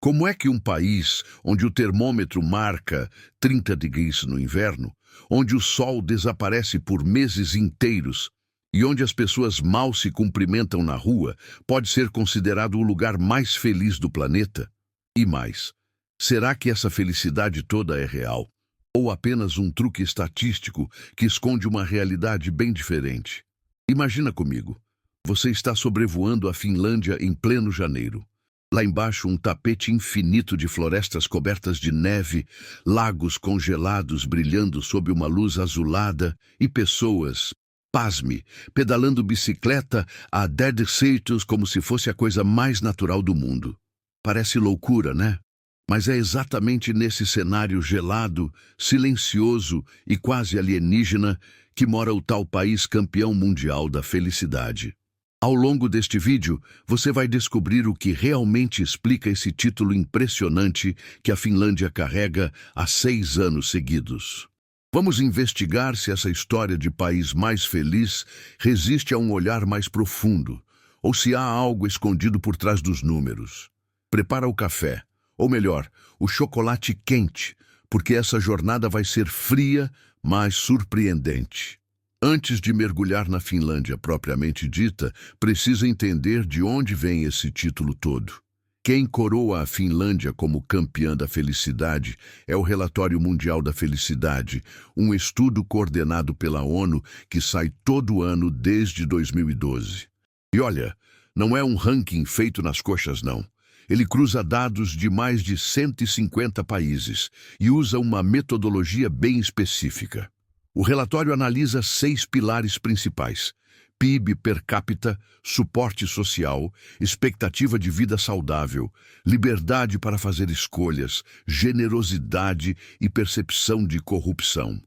Como é que um país onde o termômetro marca 30 degrees no inverno, onde o sol desaparece por meses inteiros e onde as pessoas mal se cumprimentam na rua, pode ser considerado o lugar mais feliz do planeta? E mais, será que essa felicidade toda é real? Ou apenas um truque estatístico que esconde uma realidade bem diferente? Imagina comigo, você está sobrevoando a Finlândia em pleno janeiro. Lá embaixo, um tapete infinito de florestas cobertas de neve, lagos congelados brilhando sob uma luz azulada e pessoas, pasme, pedalando bicicleta a 10 km como se fosse a coisa mais natural do mundo. Parece loucura, né? Mas é exatamente nesse cenário gelado, silencioso e quase alienígena que mora o tal país campeão mundial da felicidade. Ao longo deste vídeo, você vai descobrir o que realmente explica esse título impressionante que a Finlândia carrega há 6 anos seguidos. Vamos investigar se essa história de país mais feliz resiste a um olhar mais profundo, ou se há algo escondido por trás dos números. Prepara o café, ou melhor, o chocolate quente, porque essa jornada vai ser fria, mas surpreendente. Antes de mergulhar na Finlândia propriamente dita, precisa entender de onde vem esse título todo. Quem coroa a Finlândia como campeã da felicidade é o Relatório Mundial da Felicidade, um estudo coordenado pela ONU que sai todo ano desde 2012. E olha, não é um ranking feito nas coxas, não. Ele cruza dados de mais de 150 países e usa uma metodologia bem específica. O relatório analisa 6 pilares principais: PIB per capita, suporte social, expectativa de vida saudável, liberdade para fazer escolhas, generosidade e percepção de corrupção.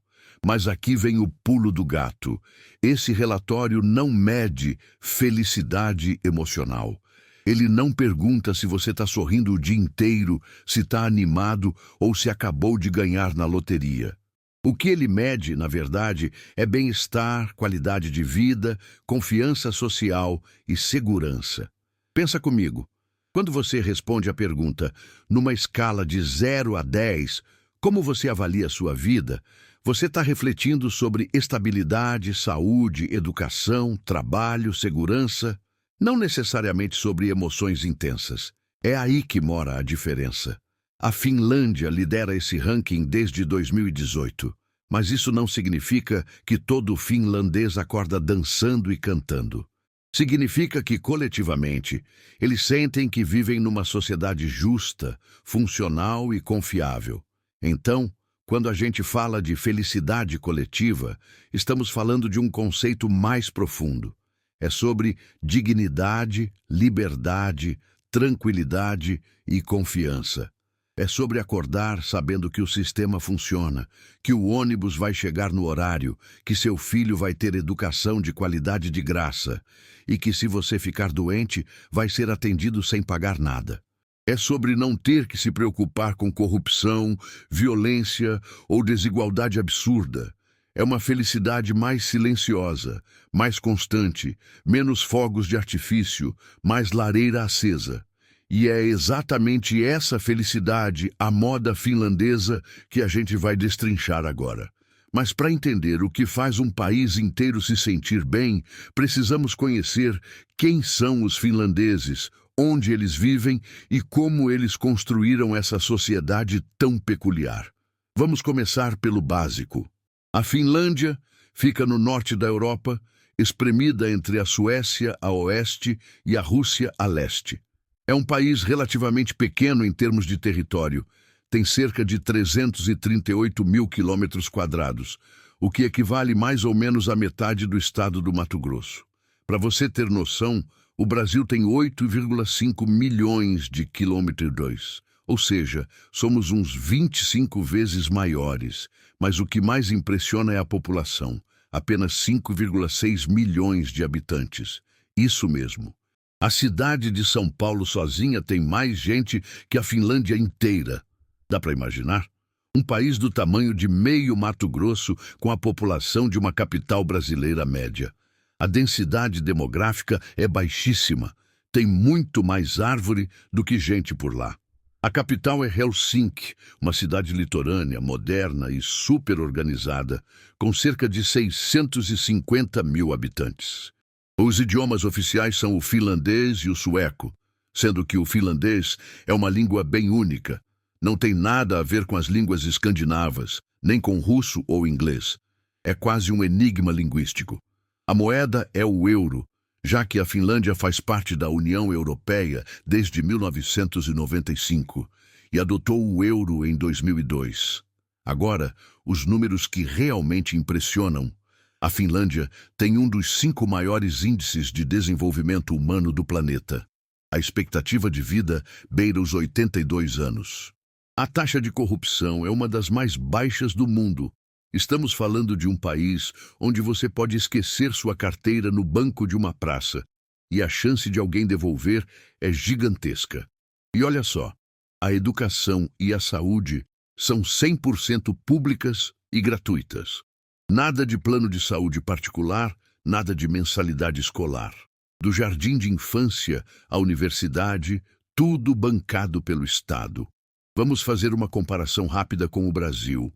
Mas aqui vem o pulo do gato. Esse relatório não mede felicidade emocional. Ele não pergunta se você está sorrindo o dia inteiro, se está animado ou se acabou de ganhar na loteria. O que ele mede, na verdade, é bem-estar, qualidade de vida, confiança social e segurança. Pensa comigo, quando você responde à pergunta, numa escala de 0 a 10, como você avalia a sua vida, você está refletindo sobre estabilidade, saúde, educação, trabalho, segurança, não necessariamente sobre emoções intensas. É aí que mora a diferença. A Finlândia lidera esse ranking desde 2018, mas isso não significa que todo finlandês acorda dançando e cantando. Significa que, coletivamente, eles sentem que vivem numa sociedade justa, funcional e confiável. Então, quando a gente fala de felicidade coletiva, estamos falando de um conceito mais profundo. É sobre dignidade, liberdade, tranquilidade e confiança. É sobre acordar sabendo que o sistema funciona, que o ônibus vai chegar no horário, que seu filho vai ter educação de qualidade de graça e que, se você ficar doente, vai ser atendido sem pagar nada. É sobre não ter que se preocupar com corrupção, violência ou desigualdade absurda. É uma felicidade mais silenciosa, mais constante, menos fogos de artifício, mais lareira acesa. E é exatamente essa felicidade, a moda finlandesa, que a gente vai destrinchar agora. Mas para entender o que faz um país inteiro se sentir bem, precisamos conhecer quem são os finlandeses, onde eles vivem e como eles construíram essa sociedade tão peculiar. Vamos começar pelo básico. A Finlândia fica no norte da Europa, espremida entre a Suécia a oeste e a Rússia a leste. É um país relativamente pequeno em termos de território. Tem cerca de 338 mil quilômetros quadrados, o que equivale mais ou menos à metade do estado do Mato Grosso. Para você ter noção, o Brasil tem 8,5 milhões de quilômetros, ou seja, somos uns 25 vezes maiores. Mas o que mais impressiona é a população, apenas 5,6 milhões de habitantes. Isso mesmo. A cidade de São Paulo sozinha tem mais gente que a Finlândia inteira. Dá para imaginar? Um país do tamanho de meio Mato Grosso com a população de uma capital brasileira média. A densidade demográfica é baixíssima. Tem muito mais árvore do que gente por lá. A capital é Helsinki, uma cidade litorânea, moderna e super organizada, com cerca de 650 mil habitantes. Os idiomas oficiais são o finlandês e o sueco, sendo que o finlandês é uma língua bem única. Não tem nada a ver com as línguas escandinavas, nem com russo ou inglês. É quase um enigma linguístico. A moeda é o euro, já que a Finlândia faz parte da União Europeia desde 1995 e adotou o euro em 2002. Agora, os números que realmente impressionam. A Finlândia tem um dos 5 maiores índices de desenvolvimento humano do planeta. A expectativa de vida beira os 82 anos. A taxa de corrupção é uma das mais baixas do mundo. Estamos falando de um país onde você pode esquecer sua carteira no banco de uma praça e a chance de alguém devolver é gigantesca. E olha só, a educação e a saúde são 100% públicas e gratuitas. Nada de plano de saúde particular, nada de mensalidade escolar. Do jardim de infância à universidade, tudo bancado pelo Estado. Vamos fazer uma comparação rápida com o Brasil.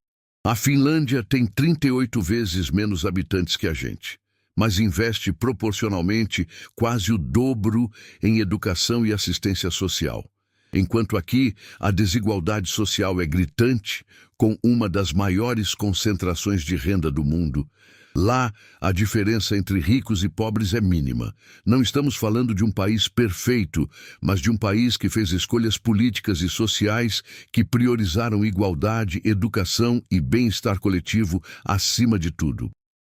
A Finlândia tem 38 vezes menos habitantes que a gente, mas investe proporcionalmente quase o dobro em educação e assistência social. Enquanto aqui, a desigualdade social é gritante, com uma das maiores concentrações de renda do mundo. Lá, a diferença entre ricos e pobres é mínima. Não estamos falando de um país perfeito, mas de um país que fez escolhas políticas e sociais que priorizaram igualdade, educação e bem-estar coletivo acima de tudo.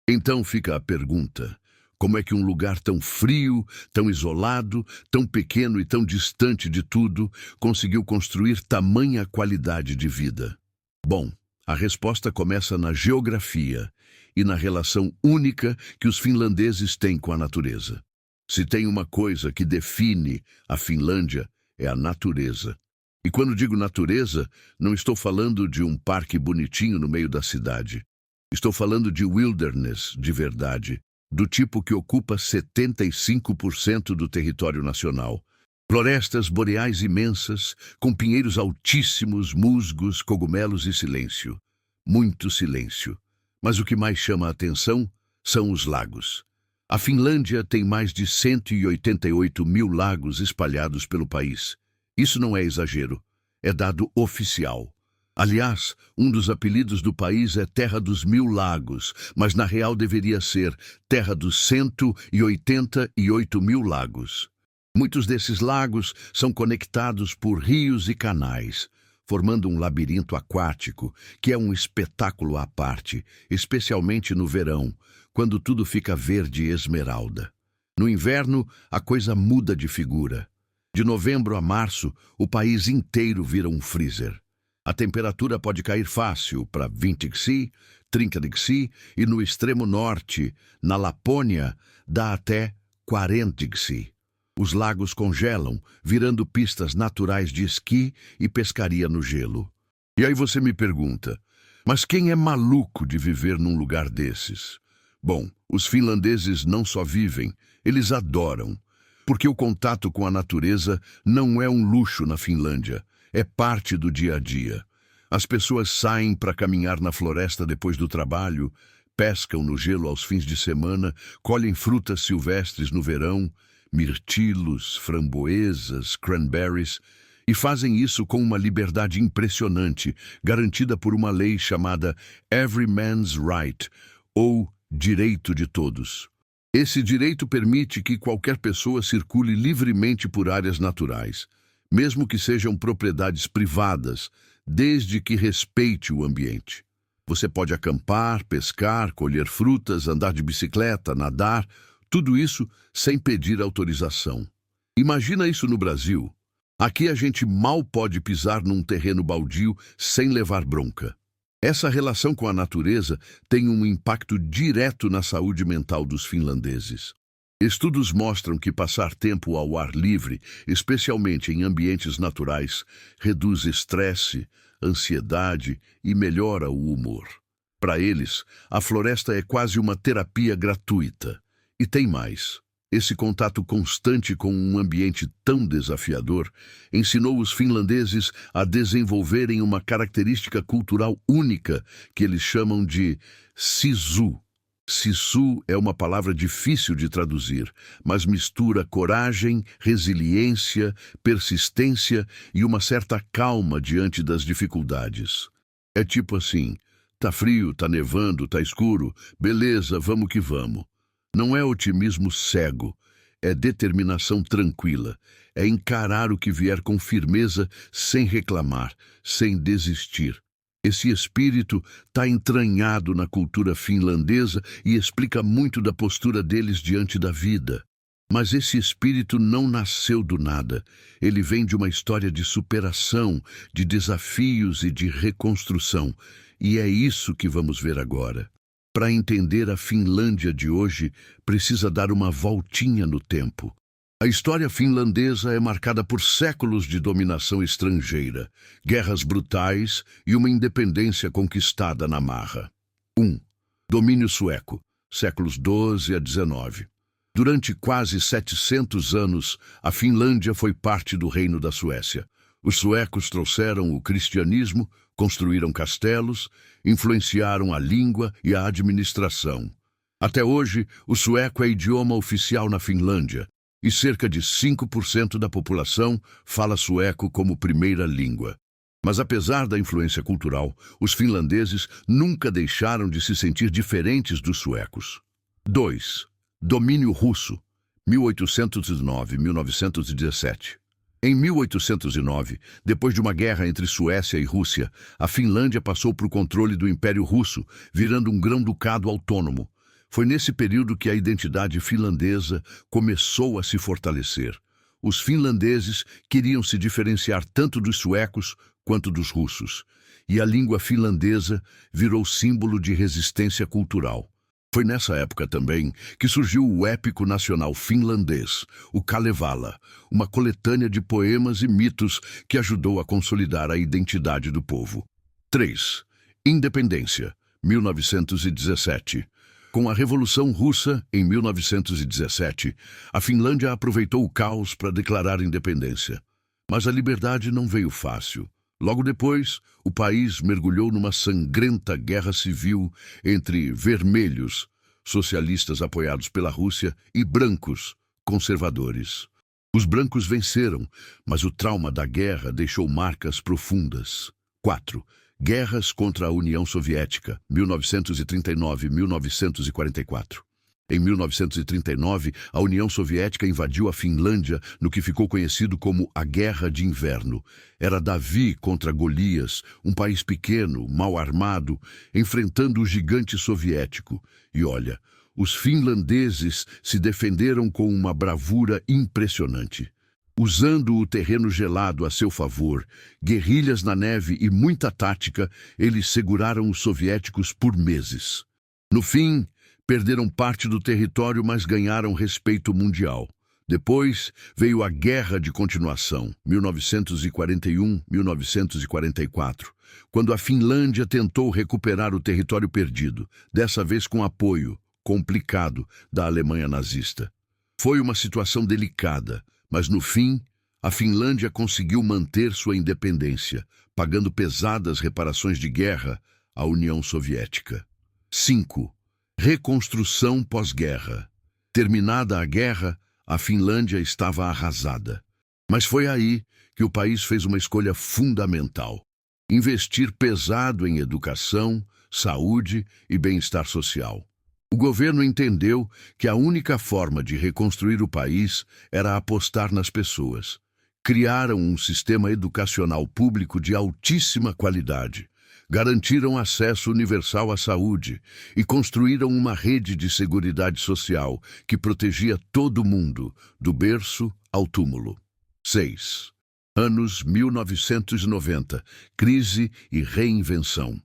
Então fica a pergunta: como é que um lugar tão frio, tão isolado, tão pequeno e tão distante de tudo conseguiu construir tamanha qualidade de vida? Bom, a resposta começa na geografia e na relação única que os finlandeses têm com a natureza. Se tem uma coisa que define a Finlândia, é a natureza. E quando digo natureza, não estou falando de um parque bonitinho no meio da cidade. Estou falando de wilderness de verdade, do tipo que ocupa 75% do território nacional. Florestas boreais imensas, com pinheiros altíssimos, musgos, cogumelos e silêncio. Muito silêncio. Mas o que mais chama a atenção são os lagos. A Finlândia tem mais de 188 mil lagos espalhados pelo país. Isso não é exagero, é dado oficial. Aliás, um dos apelidos do país é Terra dos Mil Lagos, mas na real deveria ser Terra dos 188 mil lagos. Muitos desses lagos são conectados por rios e canais, formando um labirinto aquático, que é um espetáculo à parte, especialmente no verão, quando tudo fica verde esmeralda. No inverno, a coisa muda de figura. De novembro a março, o país inteiro vira um freezer. A temperatura pode cair fácil para 20 degrees, 30 degrees e no extremo norte, na Lapônia, dá até 40 degrees. Os lagos congelam, virando pistas naturais de esqui e pescaria no gelo. E aí você me pergunta, mas quem é maluco de viver num lugar desses? Bom, os finlandeses não só vivem, eles adoram. Porque o contato com a natureza não é um luxo na Finlândia, é parte do dia a dia. As pessoas saem para caminhar na floresta depois do trabalho, pescam no gelo aos fins de semana, colhem frutas silvestres no verão, mirtilos, framboesas, cranberries, e fazem isso com uma liberdade impressionante, garantida por uma lei chamada Every Man's Right, ou Direito de Todos. Esse direito permite que qualquer pessoa circule livremente por áreas naturais, mesmo que sejam propriedades privadas, desde que respeite o ambiente. Você pode acampar, pescar, colher frutas, andar de bicicleta, nadar, tudo isso sem pedir autorização. Imagina isso no Brasil. Aqui a gente mal pode pisar num terreno baldio sem levar bronca. Essa relação com a natureza tem um impacto direto na saúde mental dos finlandeses. Estudos mostram que passar tempo ao ar livre, especialmente em ambientes naturais, reduz estresse, ansiedade e melhora o humor. Para eles, a floresta é quase uma terapia gratuita. E tem mais. Esse contato constante com um ambiente tão desafiador ensinou os finlandeses a desenvolverem uma característica cultural única que eles chamam de sisu. Sisu é uma palavra difícil de traduzir, mas mistura coragem, resiliência, persistência e uma certa calma diante das dificuldades. É tipo assim: tá frio, tá nevando, tá escuro, beleza, vamos que vamos. Não é otimismo cego, é determinação tranquila, é encarar o que vier com firmeza, sem reclamar, sem desistir. Esse espírito está entranhado na cultura finlandesa e explica muito da postura deles diante da vida. Mas esse espírito não nasceu do nada. Ele vem de uma história de superação, de desafios e de reconstrução. E é isso que vamos ver agora. Para entender a Finlândia de hoje, precisa dar uma voltinha no tempo. A história finlandesa é marcada por séculos de dominação estrangeira, guerras brutais e uma independência conquistada na marra. 1. Domínio sueco, séculos XII a XIX. Durante quase 700 anos, a Finlândia foi parte do Reino da Suécia. Os suecos trouxeram o cristianismo, construíram castelos, influenciaram a língua e a administração. Até hoje, o sueco é idioma oficial na Finlândia, e cerca de 5% da população fala sueco como primeira língua. Mas apesar da influência cultural, os finlandeses nunca deixaram de se sentir diferentes dos suecos. 2. Domínio russo, 1809-1917. Em 1809, depois de uma guerra entre Suécia e Rússia, a Finlândia passou para o controle do Império Russo, virando um grão-ducado autônomo. Foi nesse período que a identidade finlandesa começou a se fortalecer. Os finlandeses queriam se diferenciar tanto dos suecos quanto dos russos, e a língua finlandesa virou símbolo de resistência cultural. Foi nessa época também que surgiu o épico nacional finlandês, o Kalevala, uma coletânea de poemas e mitos que ajudou a consolidar a identidade do povo. 3. Independência, 1917. Com a Revolução Russa, em 1917, a Finlândia aproveitou o caos para declarar independência. Mas a liberdade não veio fácil. Logo depois, o país mergulhou numa sangrenta guerra civil entre vermelhos, socialistas apoiados pela Rússia, e brancos, conservadores. Os brancos venceram, mas o trauma da guerra deixou marcas profundas. 4. Guerras contra a União Soviética, 1939-1944. Em 1939, a União Soviética invadiu a Finlândia no que ficou conhecido como a Guerra de Inverno. Era Davi contra Golias, um país pequeno, mal armado, enfrentando o gigante soviético. E olha, os finlandeses se defenderam com uma bravura impressionante. Usando o terreno gelado a seu favor, guerrilhas na neve e muita tática, eles seguraram os soviéticos por meses. No fim, perderam parte do território, mas ganharam respeito mundial. Depois veio a Guerra de Continuação, 1941-1944, quando a Finlândia tentou recuperar o território perdido, dessa vez com apoio, complicado, da Alemanha nazista. Foi uma situação delicada, mas no fim, a Finlândia conseguiu manter sua independência, pagando pesadas reparações de guerra à União Soviética. 5. Reconstrução pós-guerra. Terminada a guerra, a Finlândia estava arrasada. Mas foi aí que o país fez uma escolha fundamental: investir pesado em educação, saúde e bem-estar social. O governo entendeu que a única forma de reconstruir o país era apostar nas pessoas. Criaram um sistema educacional público de altíssima qualidade, garantiram acesso universal à saúde e construíram uma rede de seguridade social que protegia todo mundo, do berço ao túmulo. 6. Anos 1990. Crise e reinvenção.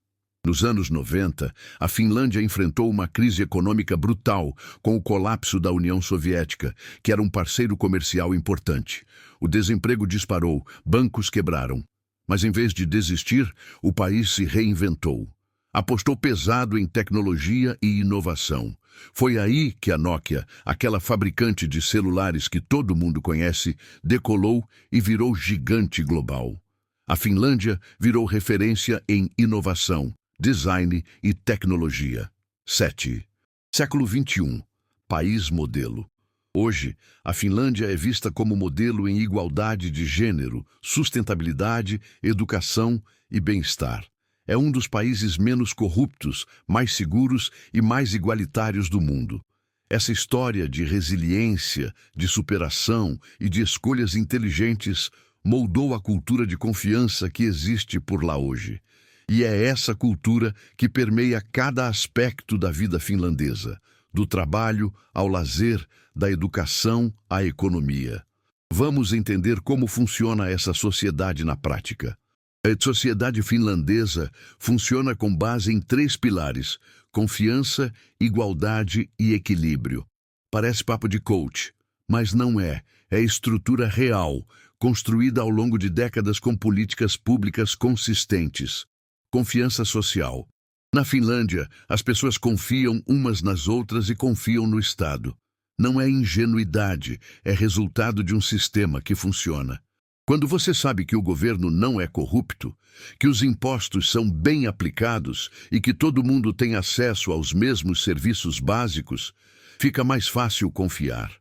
Nos anos 90, a Finlândia enfrentou uma crise econômica brutal com o colapso da União Soviética, que era um parceiro comercial importante. O desemprego disparou, bancos quebraram. Mas em vez de desistir, o país se reinventou. Apostou pesado em tecnologia e inovação. Foi aí que a Nokia, aquela fabricante de celulares que todo mundo conhece, decolou e virou gigante global. A Finlândia virou referência em inovação, design e tecnologia. 7. Século XXI. País modelo. Hoje, a Finlândia é vista como modelo em igualdade de gênero, sustentabilidade, educação e bem-estar. É um dos países menos corruptos, mais seguros e mais igualitários do mundo. Essa história de resiliência, de superação e de escolhas inteligentes moldou a cultura de confiança que existe por lá hoje. E é essa cultura que permeia cada aspecto da vida finlandesa, do trabalho ao lazer, da educação à economia. Vamos entender como funciona essa sociedade na prática. A sociedade finlandesa funciona com base em 3 pilares: confiança, igualdade e equilíbrio. Parece papo de coach, mas não é. É estrutura real, construída ao longo de décadas com políticas públicas consistentes. Confiança social. Na Finlândia, as pessoas confiam umas nas outras e confiam no Estado. Não é ingenuidade, é resultado de um sistema que funciona. Quando você sabe que o governo não é corrupto, que os impostos são bem aplicados e que todo mundo tem acesso aos mesmos serviços básicos, fica mais fácil confiar.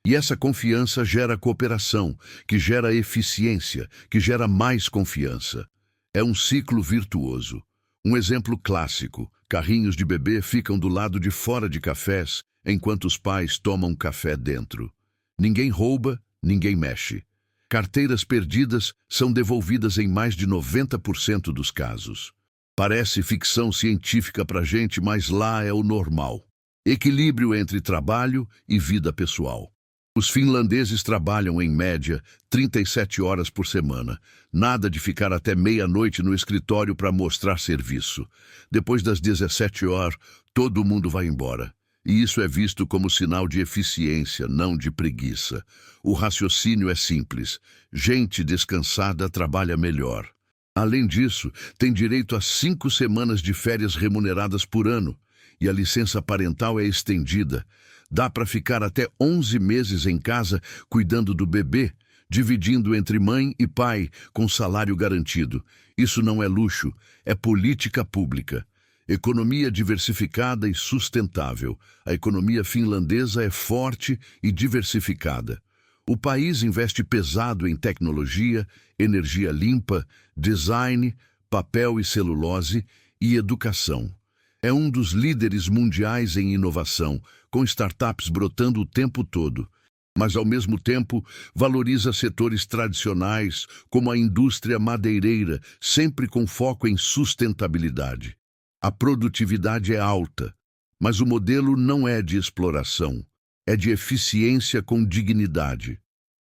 E essa confiança gera cooperação, que gera eficiência, que gera mais confiança. É um ciclo virtuoso. Um exemplo clássico: carrinhos de bebê ficam do lado de fora de cafés, enquanto os pais tomam café dentro. Ninguém rouba, ninguém mexe. Carteiras perdidas são devolvidas em mais de 90% dos casos. Parece ficção científica pra gente, mas lá é o normal. Equilíbrio entre trabalho e vida pessoal. Os finlandeses trabalham, em média, 37 horas por semana. Nada de ficar até meia-noite no escritório para mostrar serviço. Depois das 17 horas, todo mundo vai embora. E isso é visto como sinal de eficiência, não de preguiça. O raciocínio é simples: gente descansada trabalha melhor. Além disso, tem direito a 5 semanas de férias remuneradas por ano, e a licença parental é estendida. Dá para ficar até 11 meses em casa cuidando do bebê, dividindo entre mãe e pai, com salário garantido. Isso não é luxo, é política pública. Economia diversificada e sustentável. A economia finlandesa é forte e diversificada. O país investe pesado em tecnologia, energia limpa, design, papel e celulose e educação. É um dos líderes mundiais em inovação, com startups brotando o tempo todo. Mas, ao mesmo tempo, valoriza setores tradicionais, como a indústria madeireira, sempre com foco em sustentabilidade. A produtividade é alta, mas o modelo não é de exploração, é de eficiência com dignidade.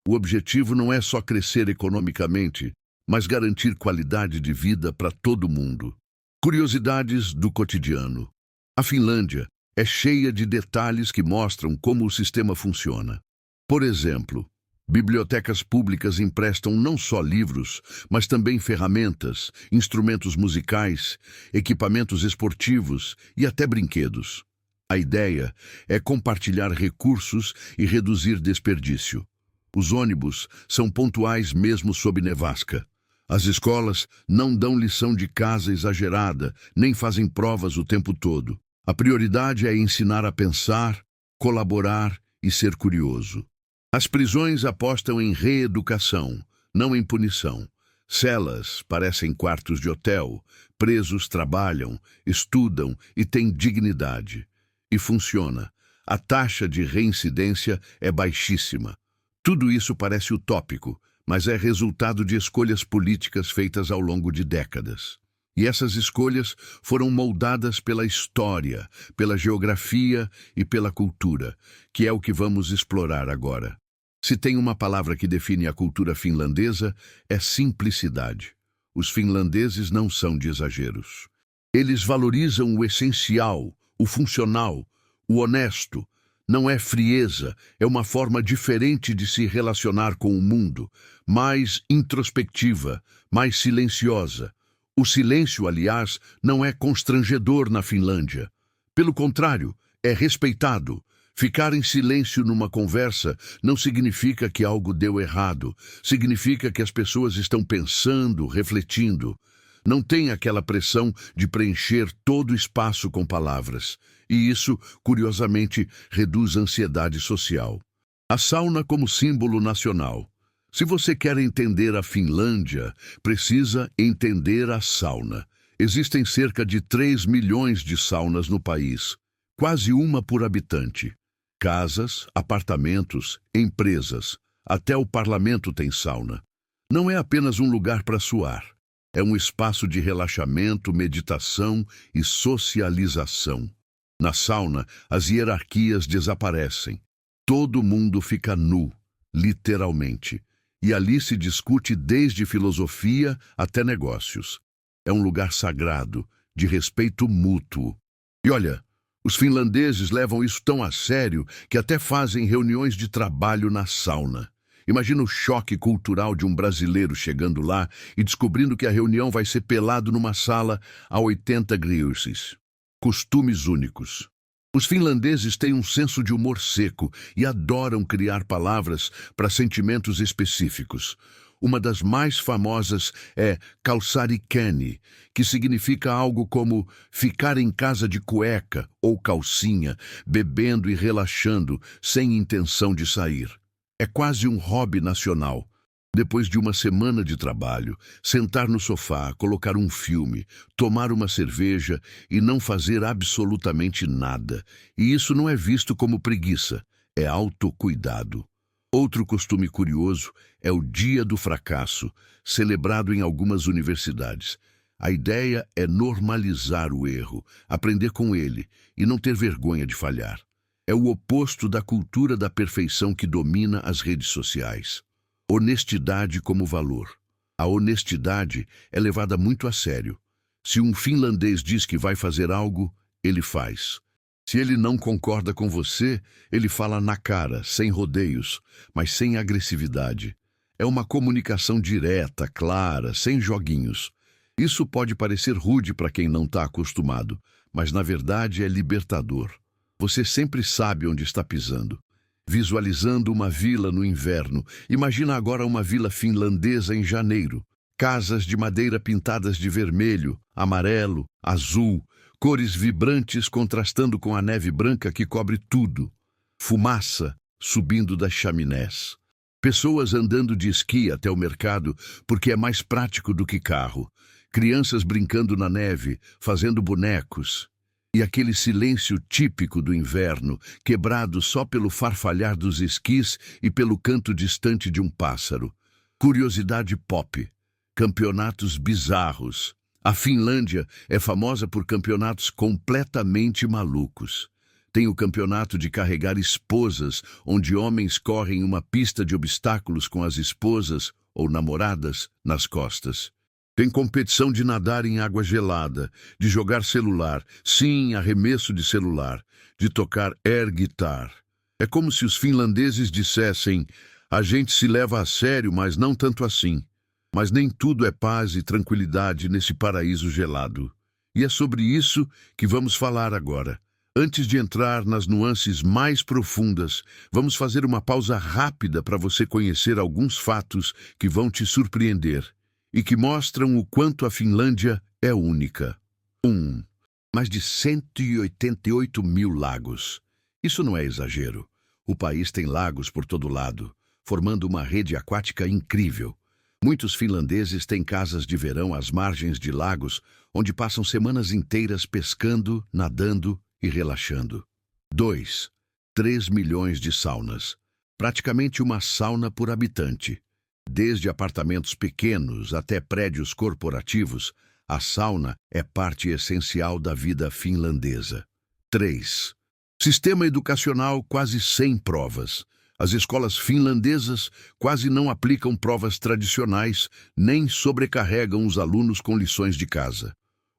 O objetivo não é só crescer economicamente, mas garantir qualidade de vida para todo mundo. Curiosidades do cotidiano. A Finlândia é cheia de detalhes que mostram como o sistema funciona. Por exemplo, bibliotecas públicas emprestam não só livros, mas também ferramentas, instrumentos musicais, equipamentos esportivos e até brinquedos. A ideia é compartilhar recursos e reduzir desperdício. Os ônibus são pontuais mesmo sob nevasca. As escolas não dão lição de casa exagerada, nem fazem provas o tempo todo. A prioridade é ensinar a pensar, colaborar e ser curioso. As prisões apostam em reeducação, não em punição. Celas parecem quartos de hotel, presos trabalham, estudam e têm dignidade. E funciona. A taxa de reincidência é baixíssima. Tudo isso parece utópico, mas é resultado de escolhas políticas feitas ao longo de décadas. E essas escolhas foram moldadas pela história, pela geografia e pela cultura, que é o que vamos explorar agora. Se tem uma palavra que define a cultura finlandesa, é simplicidade. Os finlandeses não são de exageros. Eles valorizam o essencial, o funcional, o honesto. Não é frieza, é uma forma diferente de se relacionar com o mundo, mais introspectiva, mais silenciosa. O silêncio, aliás, não é constrangedor na Finlândia. Pelo contrário, é respeitado. Ficar em silêncio numa conversa não significa que algo deu errado. Significa que as pessoas estão pensando, refletindo. Não tem aquela pressão de preencher todo o espaço com palavras. E isso, curiosamente, reduz a ansiedade social. A sauna como símbolo nacional. Se você quer entender a Finlândia, precisa entender a sauna. Existem cerca de 3 milhões de saunas no país, quase uma por habitante. Casas, apartamentos, empresas, até o parlamento tem sauna. Não é apenas um lugar para suar. É um espaço de relaxamento, meditação e socialização. Na sauna, as hierarquias desaparecem. Todo mundo fica nu, literalmente. E ali se discute desde filosofia até negócios. É um lugar sagrado, de respeito mútuo. E olha, os finlandeses levam isso tão a sério que até fazem reuniões de trabalho na sauna. Imagina o choque cultural de um brasileiro chegando lá e descobrindo que a reunião vai ser pelado numa sala a 80 graus. Costumes únicos. Os finlandeses têm um senso de humor seco e adoram criar palavras para sentimentos específicos. Uma das mais famosas é kalsarikeni, que significa algo como ficar em casa de cueca ou calcinha, bebendo e relaxando, sem intenção de sair. É quase um hobby nacional. Depois de uma semana de trabalho, sentar no sofá, colocar um filme, tomar uma cerveja e não fazer absolutamente nada. E isso não é visto como preguiça, é autocuidado. Outro costume curioso é o Dia do Fracasso, celebrado em algumas universidades. A ideia é normalizar o erro, aprender com ele e não ter vergonha de falhar. É o oposto da cultura da perfeição que domina as redes sociais. Honestidade como valor. A honestidade é levada muito a sério. Se um finlandês diz que vai fazer algo, ele faz. Se ele não concorda com você, ele fala na cara, sem rodeios, mas sem agressividade. É uma comunicação direta, clara, sem joguinhos. Isso pode parecer rude para quem não está acostumado, mas na verdade é libertador. Você sempre sabe onde está pisando. Visualizando uma vila no inverno, imagina agora uma vila finlandesa em janeiro. Casas de madeira pintadas de vermelho, amarelo, azul, cores vibrantes contrastando com a neve branca que cobre tudo. Fumaça subindo das chaminés. Pessoas andando de esqui até o mercado porque é mais prático do que carro. Crianças brincando na neve, fazendo bonecos. E aquele silêncio típico do inverno, quebrado só pelo farfalhar dos esquis e pelo canto distante de um pássaro. Curiosidade pop. Campeonatos bizarros. A Finlândia é famosa por campeonatos completamente malucos. Tem o campeonato de carregar esposas, onde homens correm uma pista de obstáculos com as esposas ou namoradas nas costas. Tem competição de nadar em água gelada, de jogar celular, sim, arremesso de celular, de tocar air guitar. É como se os finlandeses dissessem, a gente se leva a sério, mas não tanto assim. Mas nem tudo é paz e tranquilidade nesse paraíso gelado. E é sobre isso que vamos falar agora. Antes de entrar nas nuances mais profundas, vamos fazer uma pausa rápida para você conhecer alguns fatos que vão te surpreender e que mostram o quanto a Finlândia é única. 1. Mais de 188 mil lagos. Isso não é exagero. O país tem lagos por todo lado, formando uma rede aquática incrível. Muitos finlandeses têm casas de verão às margens de lagos, onde passam semanas inteiras pescando, nadando e relaxando. 2. 3 milhões de saunas. Praticamente uma sauna por habitante. Desde apartamentos pequenos até prédios corporativos, a sauna é parte essencial da vida finlandesa. 3. Sistema educacional quase sem provas. As escolas finlandesas quase não aplicam provas tradicionais, nem sobrecarregam os alunos com lições de casa.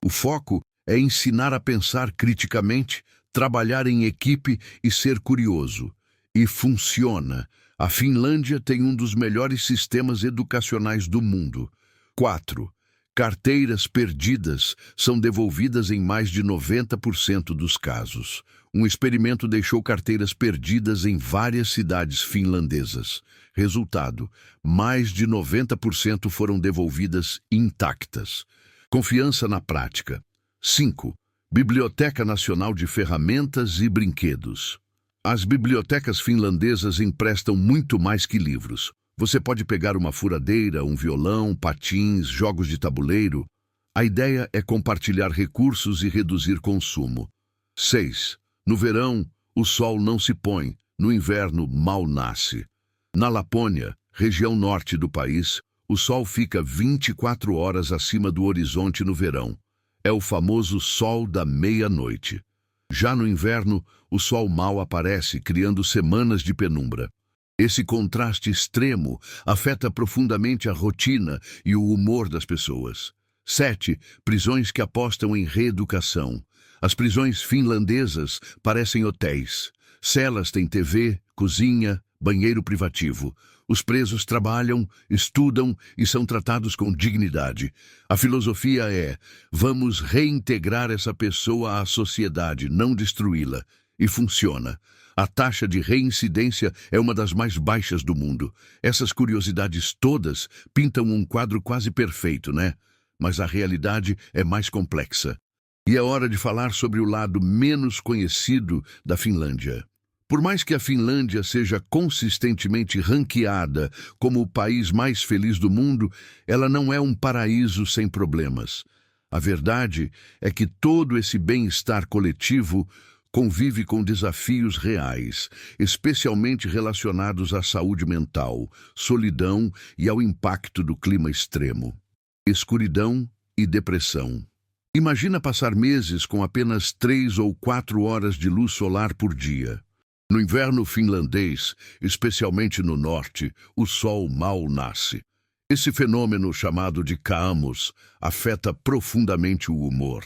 O foco é ensinar a pensar criticamente, trabalhar em equipe e ser curioso. E funciona. A Finlândia tem um dos melhores sistemas educacionais do mundo. 4. Carteiras perdidas são devolvidas em mais de 90% dos casos. Um experimento deixou carteiras perdidas em várias cidades finlandesas. Resultado: mais de 90% foram devolvidas intactas. Confiança na prática. 5. Biblioteca Nacional de Ferramentas e Brinquedos. As bibliotecas finlandesas emprestam muito mais que livros. Você pode pegar uma furadeira, um violão, patins, jogos de tabuleiro. A ideia é compartilhar recursos e reduzir consumo. 6. No verão, o sol não se põe. No inverno, mal nasce. Na Lapônia, região norte do país, o sol fica 24 horas acima do horizonte no verão. É o famoso sol da meia-noite. Já no inverno, o sol mal aparece, criando semanas de penumbra. Esse contraste extremo afeta profundamente a rotina e o humor das pessoas. 7. Prisões que apostam em reeducação. As prisões finlandesas parecem hotéis. Celas têm TV, cozinha, banheiro privativo. Os presos trabalham, estudam e são tratados com dignidade. A filosofia é: vamos reintegrar essa pessoa à sociedade, não destruí-la. E funciona. A taxa de reincidência é uma das mais baixas do mundo. Essas curiosidades todas pintam um quadro quase perfeito, né? Mas a realidade é mais complexa. E é hora de falar sobre o lado menos conhecido da Finlândia. Por mais que a Finlândia seja consistentemente ranqueada como o país mais feliz do mundo, ela não é um paraíso sem problemas. A verdade é que todo esse bem-estar coletivo convive com desafios reais, especialmente relacionados à saúde mental, solidão e ao impacto do clima extremo. Escuridão e depressão. Imagina passar meses com apenas 3 ou 4 horas de luz solar por dia. No inverno finlandês, especialmente no norte, o sol mal nasce. Esse fenômeno, chamado de caamos, afeta profundamente o humor.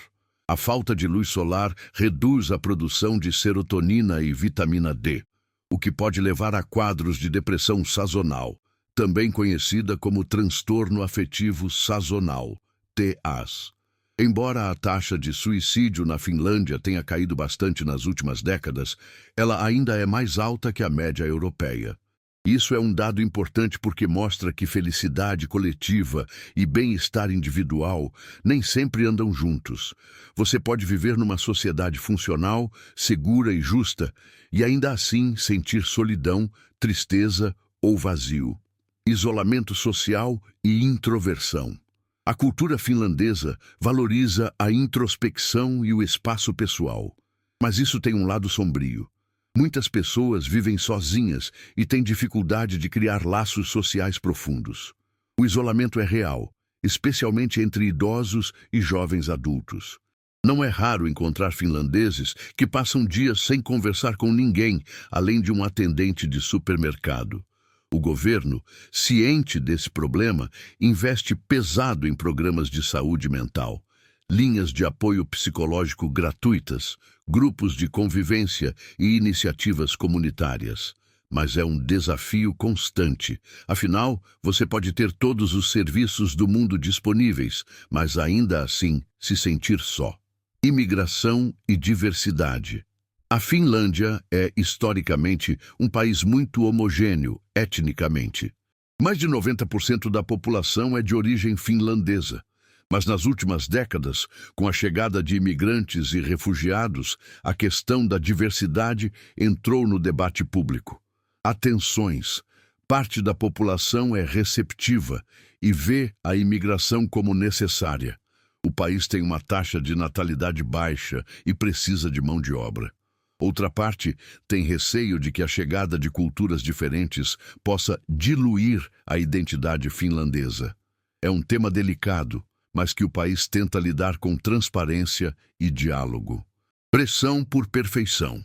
A falta de luz solar reduz a produção de serotonina e vitamina D, o que pode levar a quadros de depressão sazonal, também conhecida como transtorno afetivo sazonal, TAS. Embora a taxa de suicídio na Finlândia tenha caído bastante nas últimas décadas, ela ainda é mais alta que a média europeia. Isso é um dado importante porque mostra que felicidade coletiva e bem-estar individual nem sempre andam juntos. Você pode viver numa sociedade funcional, segura e justa, e ainda assim sentir solidão, tristeza ou vazio. Isolamento social e introversão. A cultura finlandesa valoriza a introspecção e o espaço pessoal. Mas isso tem um lado sombrio. Muitas pessoas vivem sozinhas e têm dificuldade de criar laços sociais profundos. O isolamento é real, especialmente entre idosos e jovens adultos. Não é raro encontrar finlandeses que passam dias sem conversar com ninguém, além de um atendente de supermercado. O governo, ciente desse problema, investe pesado em programas de saúde mental, linhas de apoio psicológico gratuitas, grupos de convivência e iniciativas comunitárias. Mas é um desafio constante. Afinal, você pode ter todos os serviços do mundo disponíveis, mas ainda assim se sentir só. Imigração e diversidade. A Finlândia é, historicamente, um país muito homogêneo, etnicamente. Mais de 90% da população é de origem finlandesa. Mas nas últimas décadas, com a chegada de imigrantes e refugiados, a questão da diversidade entrou no debate público. Há tensões. Parte da população é receptiva e vê a imigração como necessária. O país tem uma taxa de natalidade baixa e precisa de mão de obra. Outra parte tem receio de que a chegada de culturas diferentes possa diluir a identidade finlandesa. É um tema delicado, mas que o país tenta lidar com transparência e diálogo. Pressão por perfeição.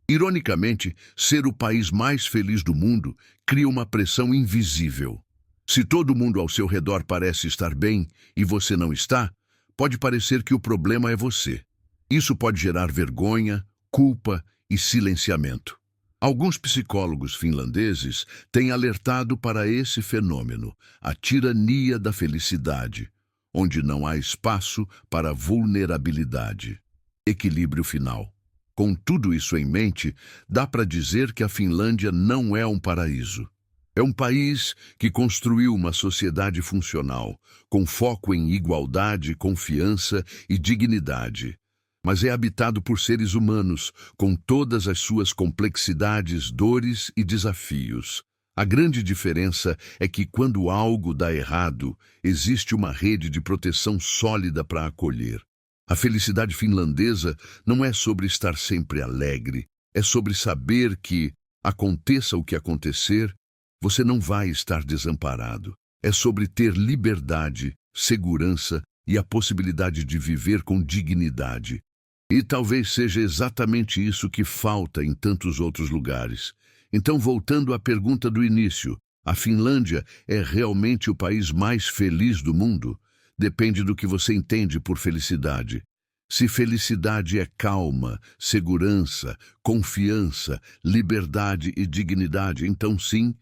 Ironicamente, ser o país mais feliz do mundo cria uma pressão invisível. Se todo mundo ao seu redor parece estar bem e você não está, pode parecer que o problema é você. Isso pode gerar vergonha, culpa e silenciamento. Alguns psicólogos finlandeses têm alertado para esse fenômeno, a tirania da felicidade. onde não há espaço para vulnerabilidade. Equilíbrio final. Com tudo isso em mente, dá para dizer que a Finlândia não é um paraíso. É um país que construiu uma sociedade funcional, com foco em igualdade, confiança e dignidade. Mas é habitado por seres humanos, com todas as suas complexidades, dores e desafios. A grande diferença é que, quando algo dá errado, existe uma rede de proteção sólida para acolher. A felicidade finlandesa não é sobre estar sempre alegre, é sobre saber que, aconteça o que acontecer, você não vai estar desamparado. É sobre ter liberdade, segurança e a possibilidade de viver com dignidade. E talvez seja exatamente isso que falta em tantos outros lugares. Então, voltando à pergunta do início, a Finlândia é realmente o país mais feliz do mundo? Depende do que você entende por felicidade. Se felicidade é calma, segurança, confiança, liberdade e dignidade, então sim,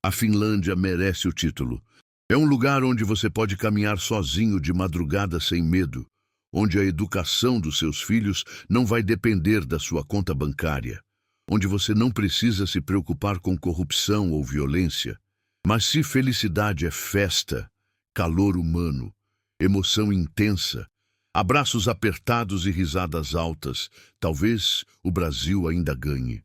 a Finlândia merece o título. É um lugar onde você pode caminhar sozinho de madrugada sem medo, onde a educação dos seus filhos não vai depender da sua conta bancária, onde você não precisa se preocupar com corrupção ou violência. Mas se felicidade é festa, calor humano, emoção intensa, abraços apertados e risadas altas, talvez o Brasil ainda ganhe.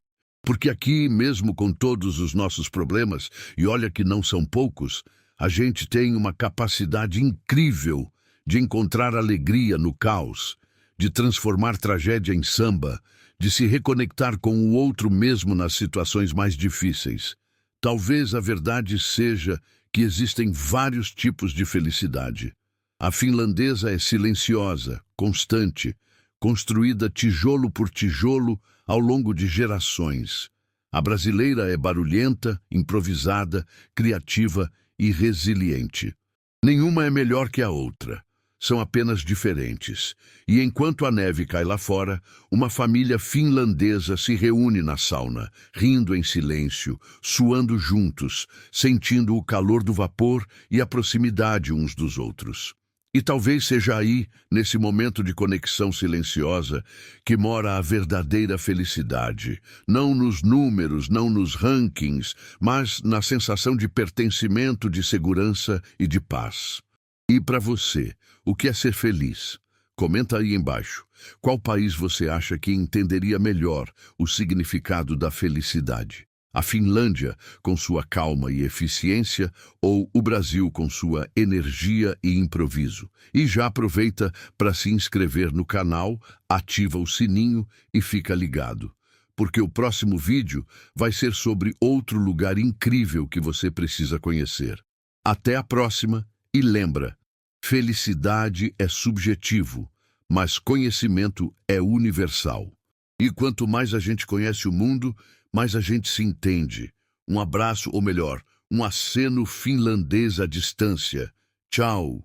Porque aqui, mesmo com todos os nossos problemas, e olha que não são poucos, a gente tem uma capacidade incrível de encontrar alegria no caos, de transformar tragédia em samba, de se reconectar com o outro mesmo nas situações mais difíceis. Talvez a verdade seja que existem vários tipos de felicidade. A finlandesa é silenciosa, constante, construída tijolo por tijolo ao longo de gerações. A brasileira é barulhenta, improvisada, criativa e resiliente. Nenhuma é melhor que a outra. São apenas diferentes. E enquanto a neve cai lá fora, uma família finlandesa se reúne na sauna, rindo em silêncio, suando juntos, sentindo o calor do vapor e a proximidade uns dos outros. E talvez seja aí, nesse momento de conexão silenciosa, que mora a verdadeira felicidade. Não nos números, não nos rankings, mas na sensação de pertencimento, de segurança e de paz. E para você, o que é ser feliz? Comenta aí embaixo. Qual país você acha que entenderia melhor o significado da felicidade? A Finlândia, com sua calma e eficiência, ou o Brasil com sua energia e improviso? E já aproveita para se inscrever no canal, ativa o sininho e fica ligado, porque o próximo vídeo vai ser sobre outro lugar incrível que você precisa conhecer. Até a próxima e lembra, felicidade é subjetivo, mas conhecimento é universal. E quanto mais a gente conhece o mundo, mais a gente se entende. Um abraço, ou melhor, um aceno finlandês à distância. Tchau!